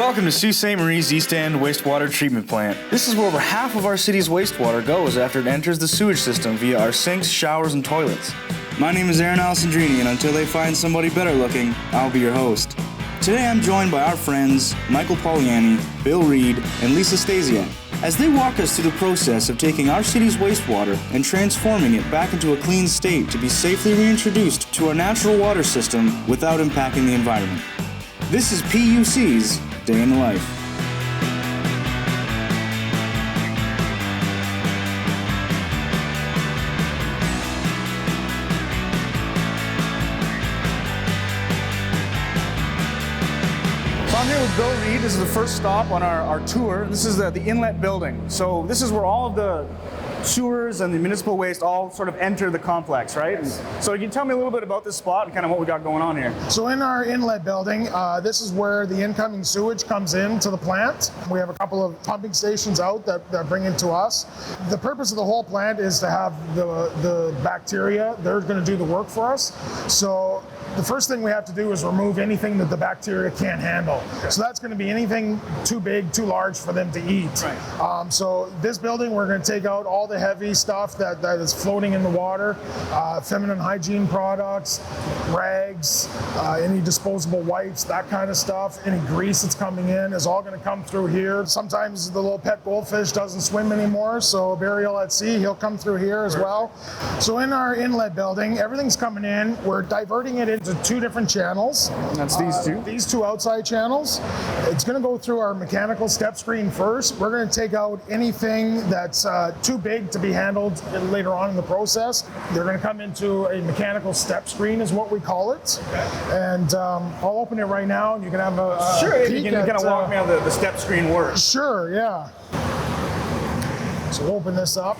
Welcome to Sault Ste. Marie's East End Wastewater Treatment Plant. This is where over half of our city's wastewater goes after it enters the sewage system via our sinks, showers, and toilets. My name is Alessandrini, and until they find somebody better looking, I'll be your host. Today I'm joined by our friends Michael Poliani, Bill Reed, and Lisa Stasia, as they walk us through the process of taking our city's wastewater and transforming it back into a clean state to be safely reintroduced to our natural water system without impacting the environment. This is PUC's Day in the Life. So I'm here with Bill Reed. This is the first stop on our tour. This is the inlet building. So this is where all of the sewers and the municipal waste all sort of enter the complex, right? And so can you tell me a little bit about this spot and kind of what we got going on here? So in our inlet building, this is where the incoming sewage comes into the plant. We have a couple of pumping stations out that bring it to us. The purpose of the whole plant is to have the bacteria. They're going to do the work for us. So the first thing we have to do is remove anything that the bacteria can't handle. Okay. So that's going to be anything too big, too large for them to eat. Right. So this building, we're going to take out all the heavy stuff that is floating in the water, feminine hygiene products, rags, any disposable wipes, that kind of stuff. Any grease that's coming in is all going to come through here. Sometimes the little pet goldfish doesn't swim anymore, so burial at sea, he'll come through here as well. So in our inlet building, everything's coming in. We're diverting it into two different channels. That's these two? These two outside channels. It's going to go through our mechanical step screen first. We're going to take out anything that's too big to be handled later on in the process. They're going to come into a mechanical step screen is what we call it. Okay. And I'll open it right now and you can have a sure, peek. You can kind of walk me how the step screen works. Sure, yeah. So we'll open this up.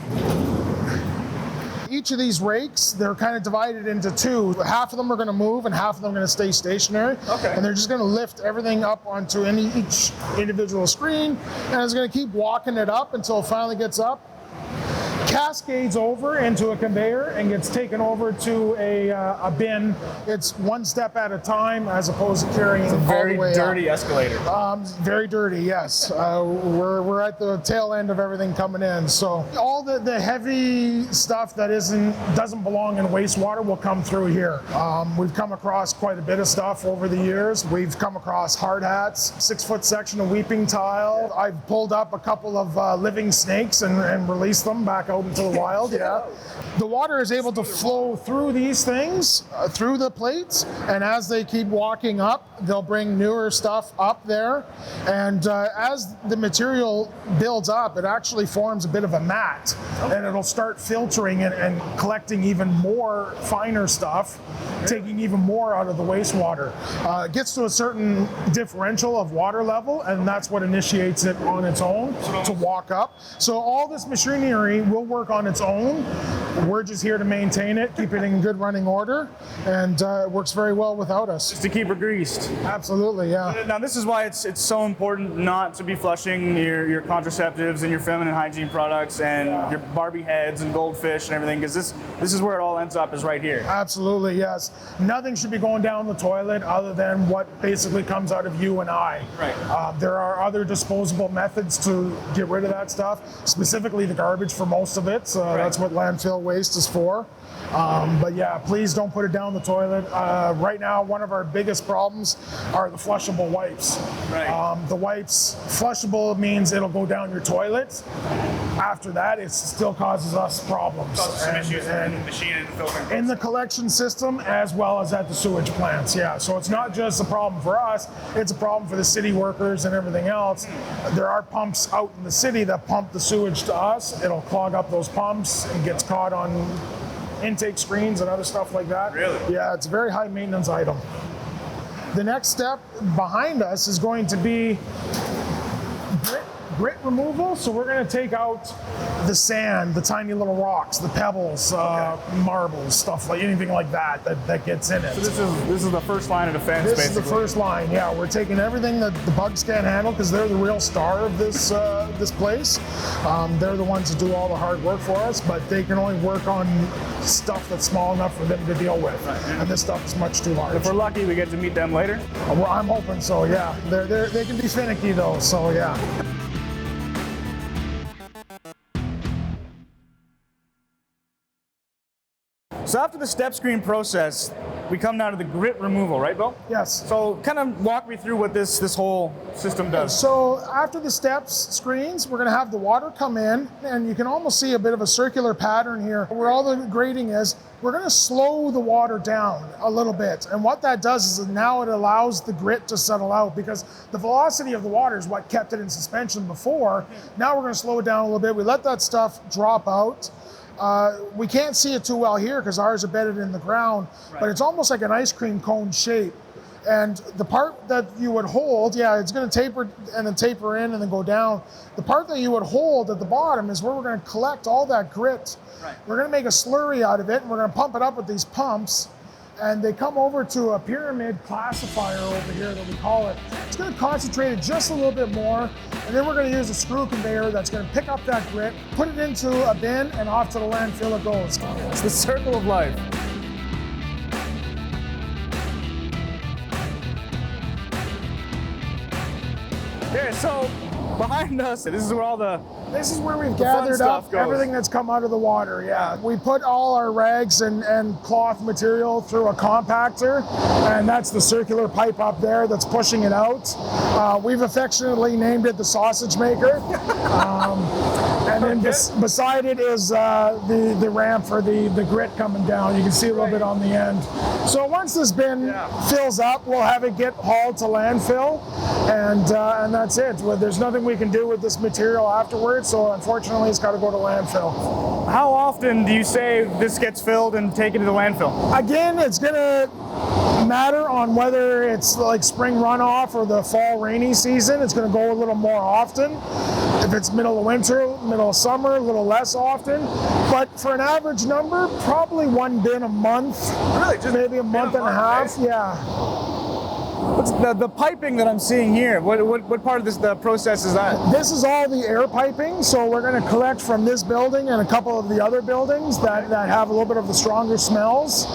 Each of these rakes, they're kind of divided into two. Half of them are going to move and half of them are going to stay stationary. Okay. And they're just going to lift everything up onto each individual screen, and it's going to keep walking it up until it finally gets up, cascades over into a conveyor, and gets taken over to a bin. It's one step at a time as opposed to carrying it all the way up. Very dirty escalator. Very dirty, yes. We're at the tail end of everything coming in. So all the heavy stuff that doesn't belong in wastewater will come through here. We've come across quite a bit of stuff over the years. We've come across hard hats, 6-foot section of weeping tile. I've pulled up a couple of living snakes and released them back out into the wild. Yeah. The water is able to flow through these things, through the plates, and as they keep walking up, they'll bring newer stuff up there. And as the material builds up, it actually forms a bit of a mat, and it'll start filtering and collecting even more finer stuff, taking even more out of the wastewater. It gets to a certain differential of water level, and that's what initiates it on its own to walk up. So all this machinery will work on its own. We're just here to maintain it, keep it in good running order, and it works very well without us. Just to keep it greased. Absolutely, yeah. Now this is why it's so important not to be flushing your contraceptives and your feminine hygiene products and your Barbie heads and goldfish and everything, because this is where it all ends up, is right here. Absolutely, yes. Nothing should be going down the toilet other than what basically comes out of you and I. Right. There are other disposable methods to get rid of that stuff, specifically the garbage for most of it. So that's what landfill waste is for. But yeah, please don't put it down the toilet. Right now, one of our biggest problems are the flushable wipes. Right. The wipes, flushable means it'll go down your toilet. After that, it still causes us problems. Causes some issues in the machine and the filtering. In the collection system, as well as at the sewage plants, yeah. So it's not just a problem for us, it's a problem for the city workers and everything else. There are pumps out in the city that pump the sewage to us. It'll clog up those pumps and gets caught on intake screens and other stuff like that. Really? Yeah, it's a very high maintenance item. The next step behind us is going to be grit removal. So we're going to take out the sand, the tiny little rocks, the pebbles, marbles, stuff like anything like that gets in it. So this is the first line of defense, This basically. is the first line, yeah. We're taking everything that the bugs can't handle because they're the real star of this place. They're the ones that do all the hard work for us, but they can only work on stuff that's small enough for them to deal with. And this stuff is much too large. If we're lucky, we get to meet them later. Well, I'm hoping so, yeah. They can be finicky though, so yeah. So after the step screen process, we come down to the grit removal, right, Bill? Yes. So kind of walk me through what this whole system does. So after the steps screens, we're going to have the water come in, and you can almost see a bit of a circular pattern here where all the grading is. We're going to slow the water down a little bit, and what that does is now it allows the grit to settle out because the velocity of the water is what kept it in suspension before. Now we're going to slow it down a little bit. We let that stuff drop out. We can't see it too well here because ours are bedded in the ground, but it's almost like an ice cream cone shape. And the part that you would hold, yeah, it's going to taper and then taper in and then go down. The part that you would hold at the bottom is where we're going to collect all that grit. We're going to make a slurry out of it, and we're going to pump it up with these pumps. And they come over to a pyramid classifier over here that we call it. It's going to concentrate it just a little bit more, and then we're going to use a screw conveyor that's going to pick up that grit, put it into a bin, and off to the landfill it goes. It's the circle of life. Okay, so behind us, this is where we've fun gathered stuff up goes. everything that's come out of the water, yeah. We put all our rags and cloth material through a compactor, and that's the circular pipe up there that's pushing it out. We've affectionately named it the sausage maker. And then beside it is the ramp for the grit coming down. You can see a little bit on the end. So once this bin fills up, we'll have it get hauled to landfill, and that's it. Well, there's nothing we can do with this material afterwards, so unfortunately it's got to go to landfill. How often do you say this gets filled and taken to the landfill? Again, it's going to matter on whether it's like spring runoff or the fall rainy season. It's going to go a little more often. If it's middle of winter, middle of summer, a little less often. But for an average number, probably one bin a month. Really? Just maybe a month and a half, right? yeah. What's the piping that I'm seeing here? What part of the process is that? This is all the air piping, so we're going to collect from this building and a couple of the other buildings that have a little bit of the stronger smells,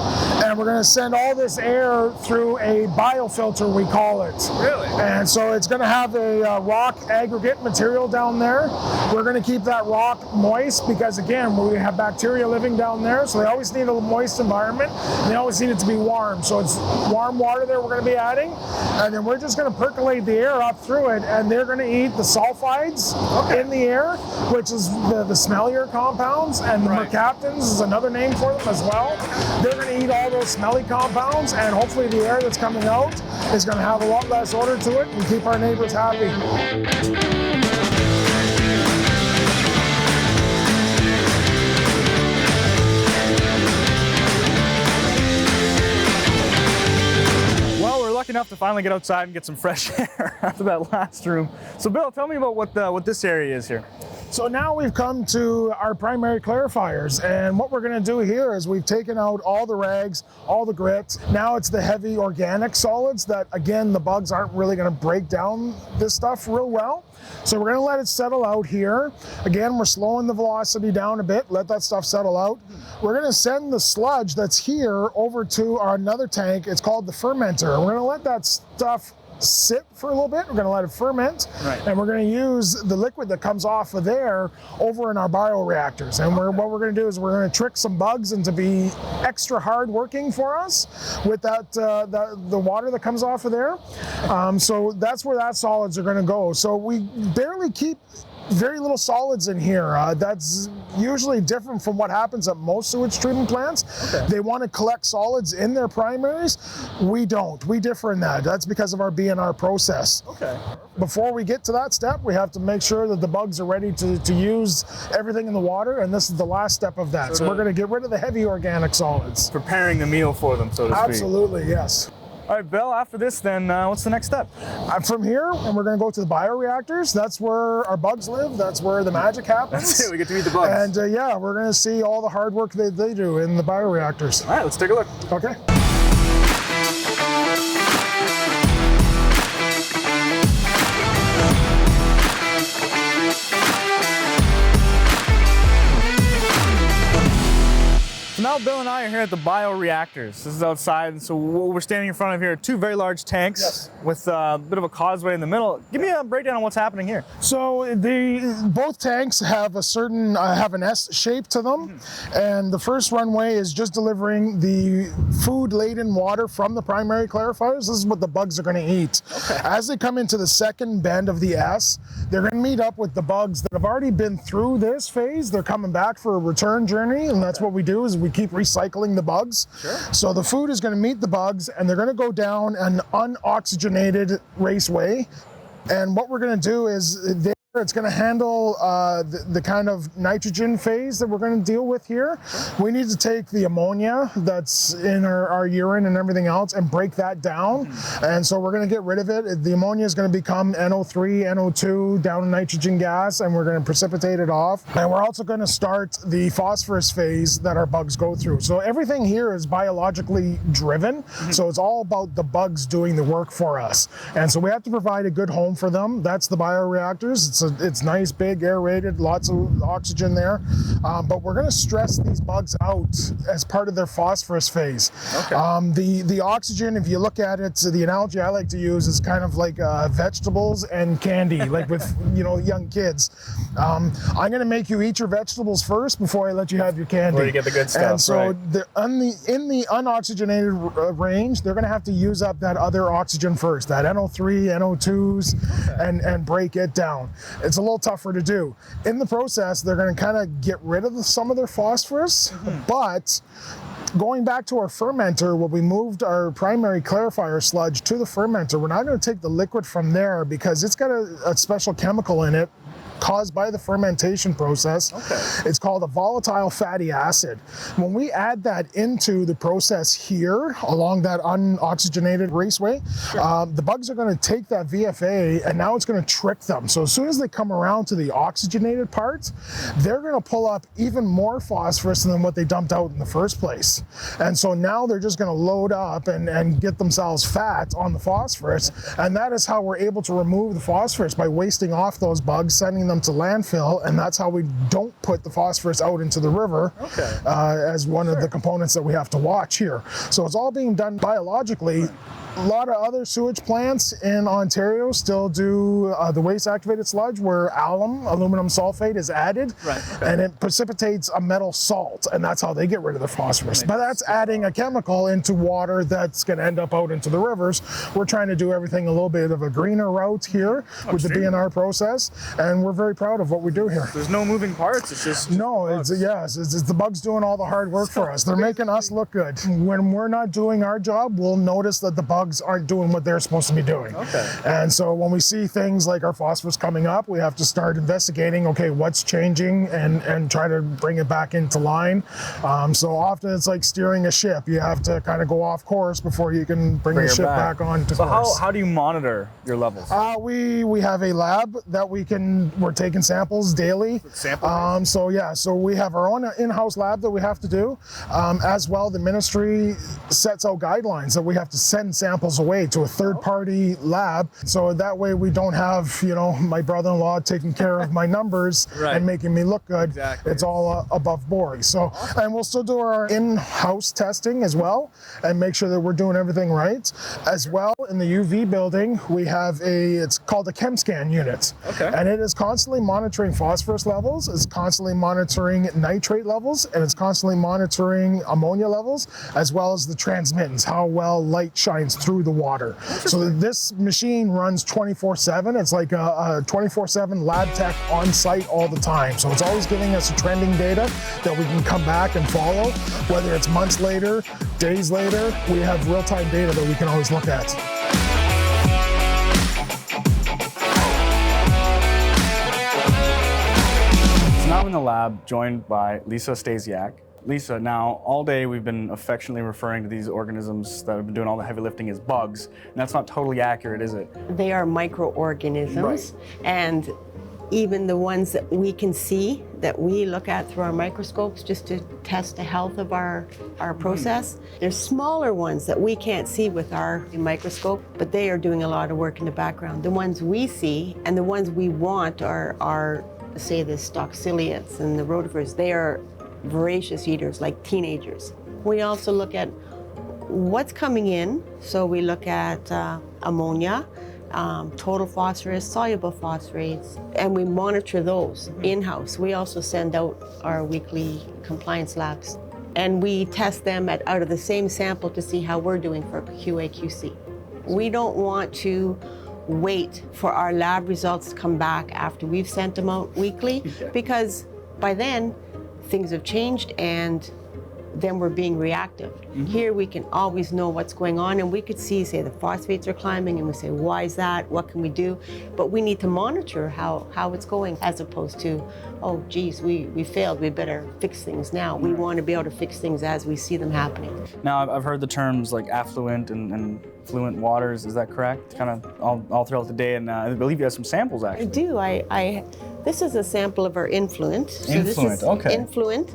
and we're going to send all this air through a biofilter, we call it. Really? And so it's going to have a rock aggregate material down there. We're going to keep that rock moist because, again, we have bacteria living down there, so they always need a moist environment, and they always need it to be warm. So it's warm water there we're going to be adding. And then we're just going to percolate the air up through it, and they're going to eat the sulfides in the air, which is the smellier compounds, and the mercaptans is another name for them as well. They're going to eat all those smelly compounds, and hopefully the air that's coming out is going to have a lot less odor to it and keep our neighbors happy. Enough to finally get outside and get some fresh air after that last room. So Bill, tell me about what this area is here. So now we've come to our primary clarifiers, and what we're going to do here is we've taken out all the rags, all the grit. Now it's the heavy organic solids that, again, the bugs aren't really going to break down this stuff real well. So we're going to let it settle out here. Again, we're slowing the velocity down a bit, let that stuff settle out. We're going to send the sludge that's here over to our another tank. It's called the fermenter. We're going to let that stuff sit for a little bit. We're going to let it ferment, and we're going to use the liquid that comes off of there over in our bioreactors. And what we're going to do is we're going to trick some bugs into be extra hard working for us with the water that comes off of there. So that's where that solids are going to go. So we barely keep very little solids in here. That's usually different from what happens at most sewage treatment plants. They want to collect solids in their primaries. We don't. We differ in that. That's because of our BNR process. Before we get to that step, we have to make sure that the bugs are ready to use everything in the water, and this is the last step of that. So we're going to get rid of the heavy organic solids. Preparing the meal for them, so to speak. Absolutely, yes. All right, Bill, after this, then what's the next step? From here, and we're going to go to the bioreactors. That's where our bugs live. That's where the magic happens. That's it, we get to meet the bugs. And yeah, we're going to see all the hard work that they do in the bioreactors. All right, let's take a look. Okay. So now Bill and I are here at the bioreactors. This is outside, and so what we're standing in front of here are two very large tanks with a bit of a causeway in the middle. Give me a breakdown on what's happening here. So both tanks have a certain have an S shape to them, and the first runway is just delivering the food-laden water from the primary clarifiers. This is what the bugs are going to eat. Okay. As they come into the second bend of the S, they're going to meet up with the bugs that have already been through this phase. They're coming back for a return journey, and that's what we do is we keep recycling the bugs. Sure. So the food is going to meet the bugs, and they're going to go down an unoxygenated raceway. And what we're going to do is it's going to handle the kind of nitrogen phase that we're going to deal with here. We need to take the ammonia that's in our urine and everything else and break that down. And so we're going to get rid of it. The ammonia is going to become NO3, NO2, down to nitrogen gas, and we're going to precipitate it off. And we're also going to start the phosphorus phase that our bugs go through. So everything here is biologically driven. So it's all about the bugs doing the work for us. And so we have to provide a good home for them. That's the bioreactors. It's nice, big, aerated, lots of oxygen there. But we're going to stress these bugs out as part of their phosphorus phase. Okay. The oxygen, if you look at it, the analogy I like to use is kind of like vegetables and candy, like with young kids. I'm going to make you eat your vegetables first before I let you have your candy. Before you get the good stuff. And so in the unoxygenated range, they're going to have to use up that other oxygen first, that NO3, NO2s, and break it down. It's a little tougher to do. In the process, they're going to kind of get rid of some of their phosphorus, but going back to our fermenter, when we moved our primary clarifier sludge to the fermenter, we're not going to take the liquid from there because it's got a special chemical in it caused by the fermentation process. Okay. It's called a volatile fatty acid. When we add that into the process here along that unoxygenated raceway, the bugs are going to take that VFA and now it's going to trick them. So as soon as they come around to the oxygenated part, they're going to pull up even more phosphorus than what they dumped out in the first place. And so now they're just going to load up and get themselves fat on the phosphorus. And that is how we're able to remove the phosphorus, by wasting off those bugs, sending them to landfill, and that's how we don't put the phosphorus out into the river as one of the components that we have to watch here. So it's all being done biologically. A lot of other sewage plants in Ontario still do the waste activated sludge where aluminum sulfate is added, and it precipitates a metal salt, and that's how they get rid of the phosphorus. But that's adding a chemical into water that's going to end up out into the rivers. We're trying to do everything a little bit of a greener route here with the BNR process, and we're very proud of what we do here. There's no moving parts, it's just no, it's the bugs doing all the hard work for us. They're making us look good. When we're not doing our job, we'll notice that the bugs aren't doing what they're supposed to be doing. Okay. And so when we see things like our phosphorus coming up, we have to start investigating, okay, what's changing, and try to bring it back into line. So often it's like steering a ship. You have to kind of go off course before you can bring the ship back on to course. So how do you monitor your levels? We have a lab that we're taking samples daily. So we have our own in-house lab that we have to do. As well, the ministry sets out guidelines that we have to send samples away to a third-party lab, so that way we don't have my brother-in-law taking care of my numbers and making me look good. Exactly. It's all above board. So, and we'll still do our in-house testing as well and make sure that we're doing everything right. As well, in the UV building, we have it's called a ChemScan unit, and it is constantly monitoring phosphorus levels, it's constantly monitoring nitrate levels, and it's constantly monitoring ammonia levels, as well as the transmittance, how well light shines through the water. So this machine runs 24/7. It's like a 24/7 lab tech on site all the time. So it's always giving us trending data that we can come back and follow, whether it's months later, days later. We have real-time data that we can always look at. So now I'm in the lab, joined by Lisa Stasiak. Lisa, now all day we've been affectionately referring to these organisms that have been doing all the heavy lifting as bugs, and that's not totally accurate, is it? They are microorganisms, and even the ones that we can see, that we look at through our microscopes just to test the health of our process, there's smaller ones that we can't see with our microscope, but they are doing a lot of work in the background. The ones we see and the ones we want are say the stoxiliates and the rotifers. They are voracious eaters, like teenagers. We also look at what's coming in, so we look at ammonia, total phosphorus, soluble phosphates, and we monitor those in-house. We also send out our weekly compliance labs, and we test them out of the same sample to see how we're doing for QA/QC. We don't want to wait for our lab results to come back after we've sent them out weekly, because by then things have changed and then we're being reactive. Here we can always know what's going on, and we could see, say, the phosphates are climbing, and we say, why is that? What can we do? But we need to monitor how it's going, as opposed to, oh, geez, we failed, we better fix things now. We want to be able to fix things as we see them happening. Now, I've heard the terms like affluent and fluent waters, is that correct? Kind of all throughout the day, and I believe you have some samples, I actually. do. This is a sample of our influent. So Influent, this is okay. influent.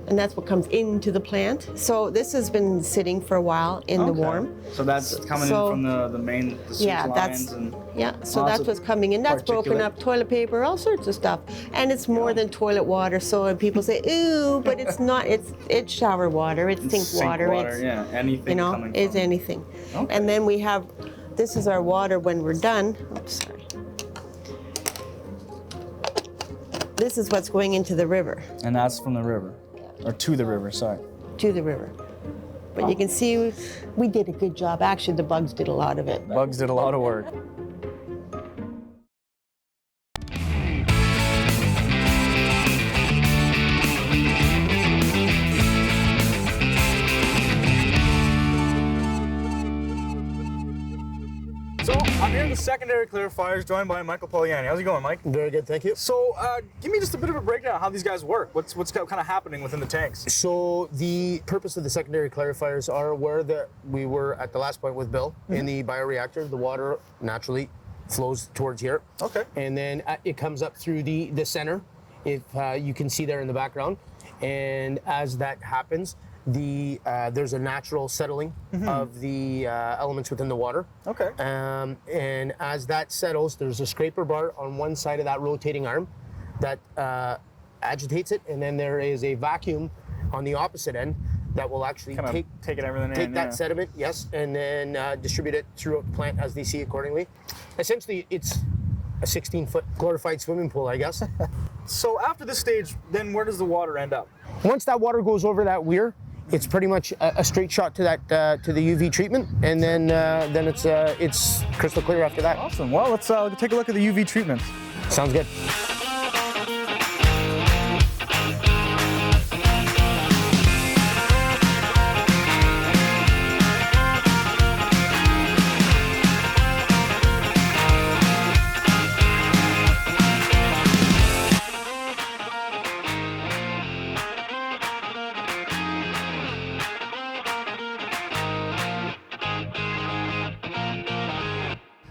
And that's what comes into the plant. So this has been sitting for a while in the warm. So that's coming in from the main sewage lines and so that's what's coming in. That's broken particulate. up toilet paper, all sorts of stuff. And it's more than toilet water. So when people say, ooh, but it's not, it's shower water, it's sink water, it's, anything coming it's from. anything. Okay. And then we have, this is our water when we're done. Oops, sorry. This is what's going into the river. And that's from the river. Or to the river, sorry. To the river. But you can see we did a good job. Actually, the bugs did a lot of it. Bugs did a lot of work. So I'm here in the secondary clarifiers, joined by Michael Poliani. How's it going, Mike? Very good, thank you. So give me just a bit of a breakdown of how these guys work. What's kind of happening within the tanks? So the purpose of the secondary clarifiers are where we were at the last point with Bill in the bioreactor. The water naturally flows towards here. Okay. And then it comes up through the center, if you can see there in the background. And as that happens, there's a natural settling of the elements within the water. Okay. And as that settles, there's a scraper bar on one side of that rotating arm that agitates it, and then there is a vacuum on the opposite end that will actually take everything take in, that sediment, yes, and then distribute it throughout the plant as they see accordingly. Essentially, it's a 16-foot glorified swimming pool, I guess. So after this stage, then where does the water end up? Once that water goes over that weir, it's pretty much a straight shot to that to the UV treatment, and then it's crystal clear after that. Awesome. Well, let's take a look at the UV treatment. Sounds good.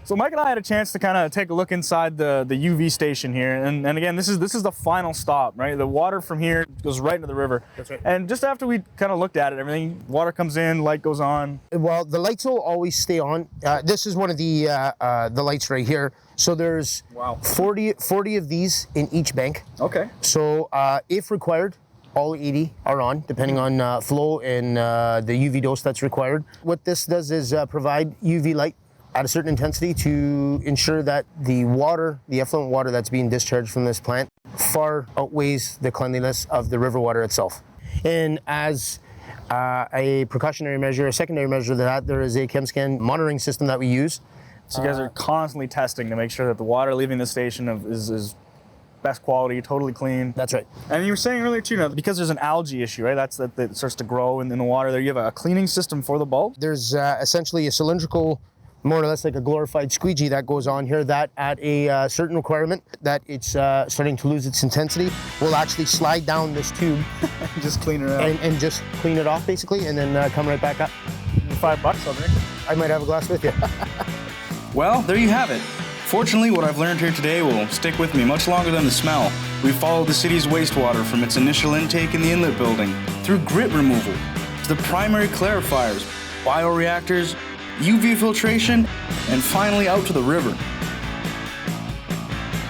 So Mike and I had a chance to kind of take a look inside the UV station here, and again, this is the final stop, right? The water from here goes right into the river. That's right. And just after we kind of looked at it, everything, water comes in, light goes on. Well, the lights will always stay on. This is one of the lights right here. So there's 40 of these in each bank. Okay. So if required, all 80 are on, depending on flow and the UV dose that's required. What this does is provide UV light at a certain intensity to ensure that the effluent water that's being discharged from this plant far outweighs the cleanliness of the river water itself. And as a precautionary measure, a secondary measure to that, there is a ChemScan monitoring system that we use. So you guys are constantly testing to make sure that the water leaving the station is best quality, totally clean. That's right. And you were saying earlier too, now, because there's an algae issue, right? That starts to grow in the water there. You have a cleaning system for the bulb? There's essentially a cylindrical, more or less like a glorified squeegee that goes on here that at a certain requirement that it's starting to lose its intensity will actually slide down this tube Just clean her out. and just clean it off basically, and then come right back up. $5, I'll drink it. I might have a glass with you. Well, there you have it. Fortunately, what I've learned here today will stick with me much longer than the smell. We followed the city's wastewater from its initial intake in the inlet building, through grit removal, to the primary clarifiers, bioreactors, UV filtration, and finally out to the river.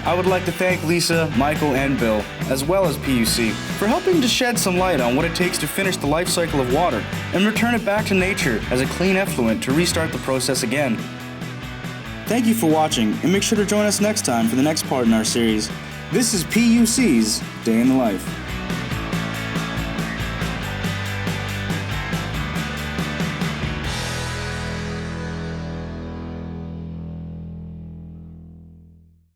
I would like to thank Lisa, Michael, and Bill, as well as PUC, for helping to shed some light on what it takes to finish the life cycle of water and return it back to nature as a clean effluent to restart the process again. Thank you for watching, and make sure to join us next time for the next part in our series. This is PUC's Day in the Life.